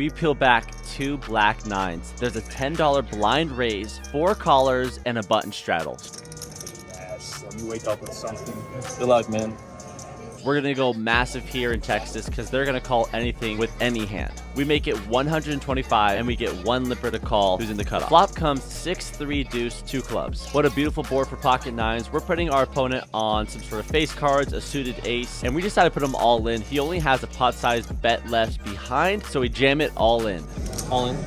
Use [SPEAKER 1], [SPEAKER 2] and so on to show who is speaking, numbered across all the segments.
[SPEAKER 1] we peel back 2 black 9s. There's a $10 blind raise, 4 callers, and a button straddle.
[SPEAKER 2] Yes, let me wake up with something. Good luck, man.
[SPEAKER 1] We're going to go massive here in Texas because they're going to call anything with any hand. We make it 125, and we get 1 lipper to call who's in the cutoff. Flop comes 6-3 deuce, 2 clubs. What a beautiful board for pocket 9s. We're putting our opponent on some sort of face cards, a suited ace, and we decided to put him all in. He only has a pot-sized bet left behind, so we jam it all in.
[SPEAKER 2] All in.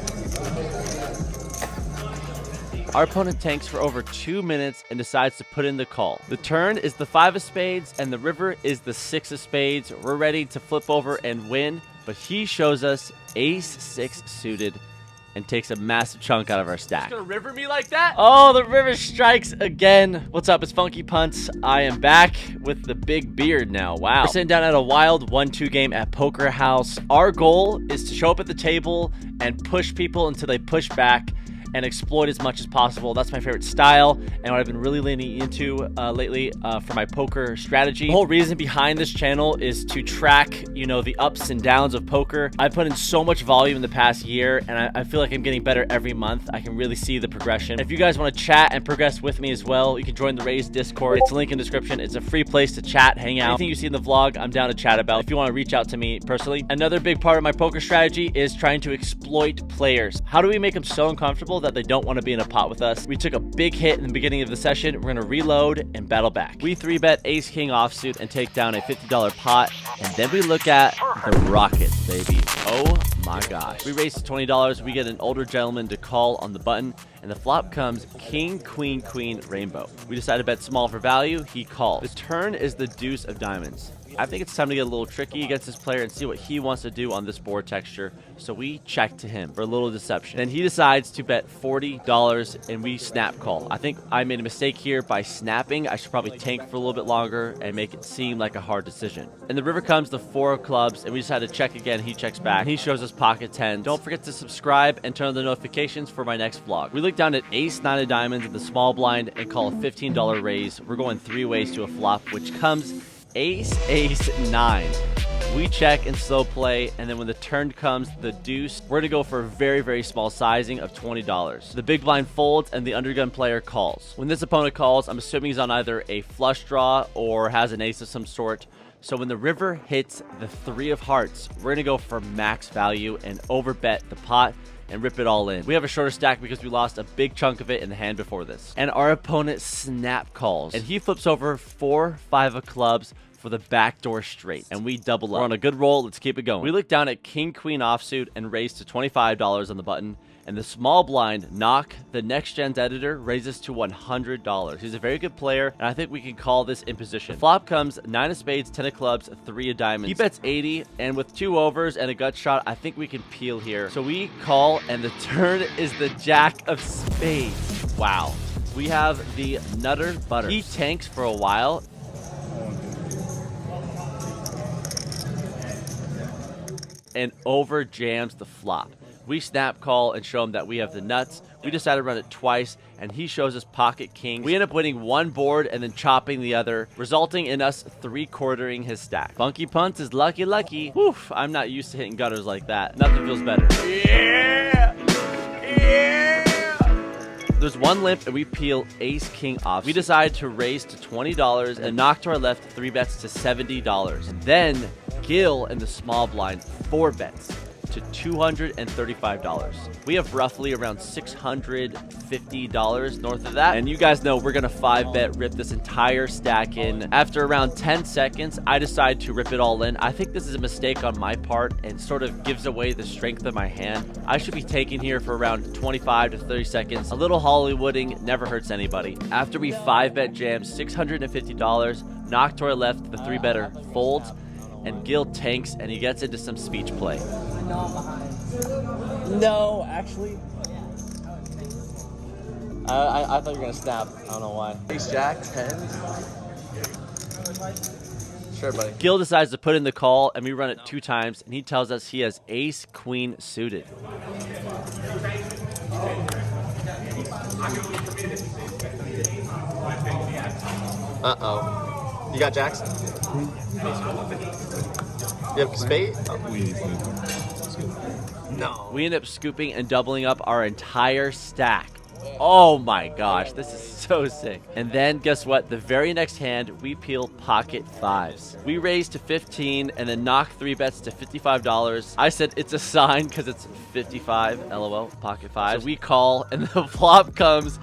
[SPEAKER 1] Our opponent tanks for over 2 minutes and decides to put in the call. The turn is the 5 of spades and the river is the 6 of spades. We're ready to flip over and win, but he shows us ace 6 suited and takes a massive chunk out of our stack.
[SPEAKER 3] He's gonna river me like that?
[SPEAKER 1] Oh, the river strikes again. What's up? It's Funky Punts. I am back with the big beard now. Wow. We're sitting down at a wild 1-2 game at Poker House. Our goal is to show up at the table and push people until they push back and exploit as much as possible. That's my favorite style and what I've been really leaning into lately for my poker strategy. The whole reason behind this channel is to track, you know, the ups and downs of poker. I put in so much volume in the past year and I feel like I'm getting better every month. I can really see the progression. If you guys want to chat and progress with me as well, you can join the RAZE Discord. It's a link in the description. It's a free place to chat, hang out. Anything you see in the vlog, I'm down to chat about if you want to reach out to me personally. Another big part of my poker strategy is trying to exploit players. How do we make them so uncomfortable that they don't want to be in a pot with us? We took a big hit in the beginning of the session. We're going to reload and battle back. We 3-bet ace king offsuit and take down a $50 pot, and then we look at the rockets, baby. Oh my gosh. We raise to $20. We get an older gentleman to call on the button, and the flop comes king, queen, queen, rainbow. We decide to bet small for value. He calls. The turn is the deuce of diamonds. I think it's time to get a little tricky against this player and see what he wants to do on this board texture. So we check to him for a little deception. Then he decides to bet $40 and we snap call. I think I made a mistake here by snapping. I should probably tank for a little bit longer and make it seem like a hard decision. And the river comes the 4 of clubs and we decide to check again. He checks back. And he shows us pocket 10. Don't forget to subscribe and turn on the notifications for my next vlog. We look down at ace 9 of diamonds in the small blind and call a $15 raise. We're going 3 ways to a flop, which comes ace, ace, 9. We check and slow play, and then when the turn comes, the deuce, we're going to go for a very, very small sizing of $20. The big blind folds, and the undergun player calls. When this opponent calls, I'm assuming he's on either a flush draw or has an ace of some sort. So when the river hits the 3 of hearts, we're going to go for max value and overbet the pot and rip it all in. We have a shorter stack because we lost a big chunk of it in the hand before this. And our opponent snap calls, and he flips over 4 5 of clubs for the backdoor straight, and we double up. We're on a good roll. Let's keep it going. We look down at king, queen offsuit and raise to $25 on the button, and the small blind knock, the next gen's editor, raises to $100. He's a very good player, and I think we can call this in position. The flop comes 9 of spades, 10 of clubs, 3 of diamonds. He bets 80, and with 2 overs and a gut shot, I think we can peel here. So we call, and the turn is the jack of spades. Wow. We have the nutter butter. He tanks for a while, and over jams the flop. We snap call and show him that we have the nuts. We decide to run it twice, and he shows us pocket kings. We end up winning 1 board and then chopping the other, resulting in us 3/4ing his stack. Funky Punts is lucky. Whew, I'm not used to hitting gutters like that. Nothing feels better.
[SPEAKER 3] Yeah! Yeah!
[SPEAKER 1] There's 1 limp, and we peel ace king off. We decide to raise to $20 and knock to our left 3 bets to $70. And then Gil in the small blind 4 bets to $235. We have roughly around $650 north of that, and you guys know we're gonna 5-bet rip this entire stack in. After around 10 seconds, I decide to rip it all in. I think this is a mistake on my part and sort of gives away the strength of my hand. I should be taking here for around 25 to 30 seconds. A little Hollywooding never hurts anybody. After we 5-bet jam $650, knock to our left, the 3-better folds, and Gil tanks, and he gets into some speech play.
[SPEAKER 4] No, I'm behind.
[SPEAKER 1] No, actually. I thought you were going to snap. I don't know why.
[SPEAKER 2] Ace jack, 10. Sure, buddy.
[SPEAKER 1] Gil decides to put in the call, and we run it 2 times, and he tells us he has ace queen suited.
[SPEAKER 2] Uh-oh. You got jacks? You have spade? No.
[SPEAKER 1] We end up scooping and doubling up our entire stack. Oh my gosh, this is so sick. And then guess what? The very next hand, we peel pocket fives. We raise to 15 and then knock 3 bets to $55. I said it's a sign because it's 55, LOL, pocket five. So we call and the flop comes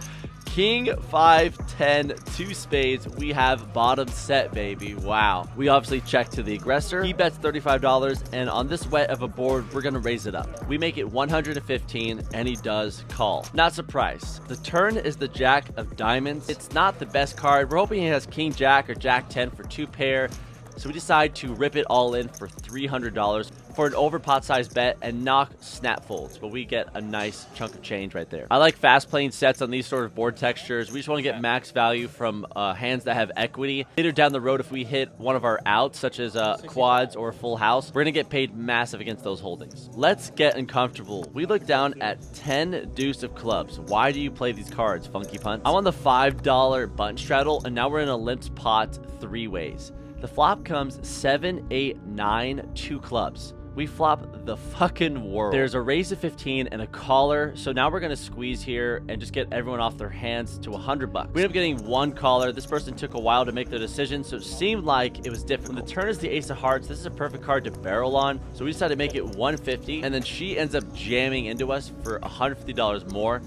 [SPEAKER 1] King 5 10 2 spades. We have bottom set, baby. Wow. We obviously check to the aggressor. He bets $35, and on this wet of a board, we're gonna raise it up. We make it 115, and he does call. Not surprised. The turn is the jack of diamonds. It's not the best card. We're hoping he has king jack or jack 10 for 2 pair. So we decide to rip it all in for $300 for an over pot size bet and knock snap folds, but we get a nice chunk of change right there. I like fast playing sets on these sort of board textures. We just want to get max value from hands that have equity. Later down the road, if we hit one of our outs, such as quads or full house, we're going to get paid massive against those holdings. Let's get uncomfortable. We look down at 10 deuce of clubs. Why do you play these cards, Funky Punts? I'm on the $5 button straddle, and now we're in a limped pot 3 ways. The flop comes 7, 8, 9, 2 clubs. We flop the fucking world. There's a raise of 15 and a caller. So now we're going to squeeze here and just get everyone off their hands to $100. We end up getting 1 caller. This person took a while to make the decision, so it seemed like it was difficult. The turn is the ace of hearts. This is a perfect card to barrel on. So we decided to make it 150, and then she ends up jamming into us for $150 more.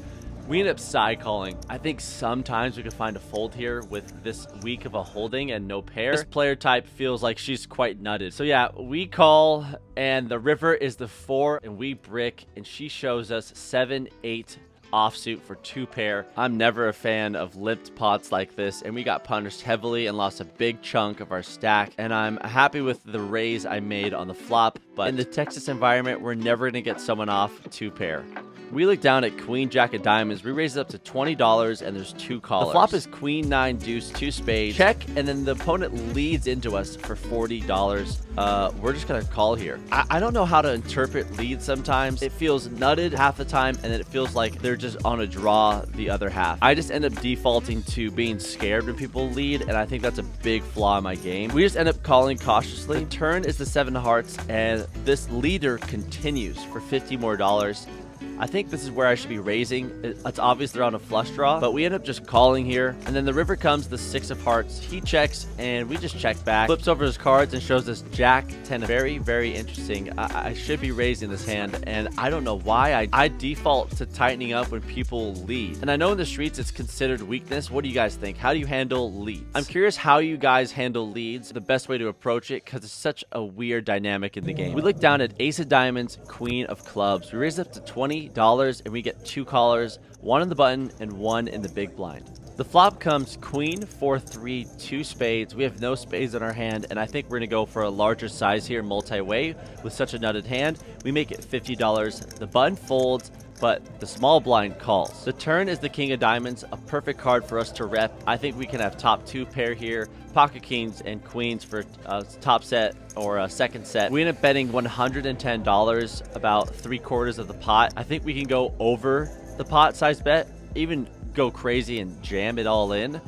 [SPEAKER 1] We end up side calling. I think sometimes we could find a fold here with this week of a holding and no pair. This player type feels like she's quite nutted. So yeah, we call, and the river is the 4, and we brick, and she shows us 7, 8 offsuit for 2 pair. I'm never a fan of limped pots like this, and we got punished heavily and lost a big chunk of our stack, and I'm happy with the raise I made on the flop, but in the Texas environment, we're never going to get someone off 2 pair. We look down at queen jack of diamonds. We raise it up to $20, and there's 2 callers. The flop is queen 9 deuce 2 spades. Check, and then the opponent leads into us for $40. We're just gonna call here. I don't know how to interpret leads sometimes. It feels nutted half the time, and then it feels like they're just on a draw the other half. I just end up defaulting to being scared when people lead, and I think that's a big flaw in my game. We just end up calling cautiously. The turn is the 7 of hearts, and this leader continues for $50 more. I think this is where I should be raising. It's obvious they're on a flush draw, but we end up just calling here. And then the river comes the 6 of hearts. He checks, and we just check back. Flips over his cards and shows us jack 10. Very, very interesting. I should be raising this hand, and I don't know why. I default to tightening up when people lead. And I know in the streets it's considered weakness. What do you guys think? How do you handle leads? I'm curious how you guys handle leads, the best way to approach it, because it's such a weird dynamic in the game. We look down at ace of diamonds, queen of clubs. We raise it up to $20, and we get 2 callers, 1 in the button and 1 in the big blind. The flop comes queen 4 3 2 spades. We have no spades in our hand, and I think we're gonna go for a larger size here multi-way with such a nutted hand. We make it $50. The button folds, but the small blind calls. The turn is the king of diamonds, a perfect card for us to rep. I think we can have top 2 pair here, pocket kings and queens for a top set or a second set. We end up betting $110, about 3/4 of the pot. I think we can go over the pot size bet, even go crazy and jam it all in,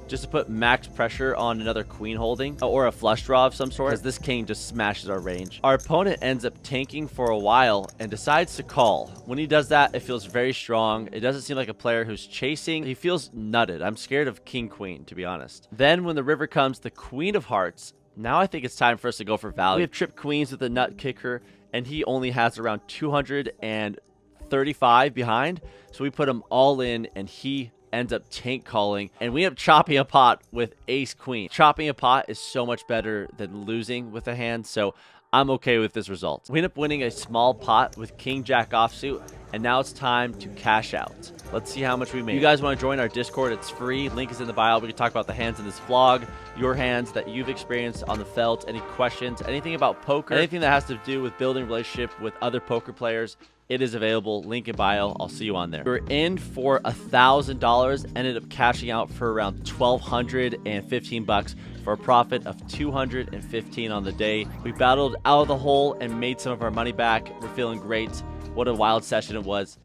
[SPEAKER 1] just to put max pressure on another queen holding or a flush draw of some sort, because this king just smashes our range. Our opponent ends up tanking for a while and decides to call. When he does that, it feels very strong. It doesn't seem like a player who's chasing. He feels nutted. I'm scared of king queen, to be honest. Then when the river comes the queen of hearts, now I think it's time for us to go for value. We have tripped queens with a nut kicker, and he only has around 235 behind, so we put him all in, and he ends up tank calling, and we end up chopping a pot with ace queen. Chopping a pot is so much better than losing with a hand, so I'm okay with this result. We end up winning a small pot with king jack offsuit, and now it's time to cash out. Let's see how much we made. You guys want to join our Discord? It's free. Link is in the bio. We can talk about the hands in this vlog, your hands that you've experienced on the felt, any questions, anything about poker, anything that has to do with building a relationship with other poker players. It is available. Link in bio. I'll see you on there. We're in for $1,000. Ended up cashing out for around $1,215 for a profit of $215 on the day. We battled out of the hole and made some of our money back. We're feeling great. What a wild session it was.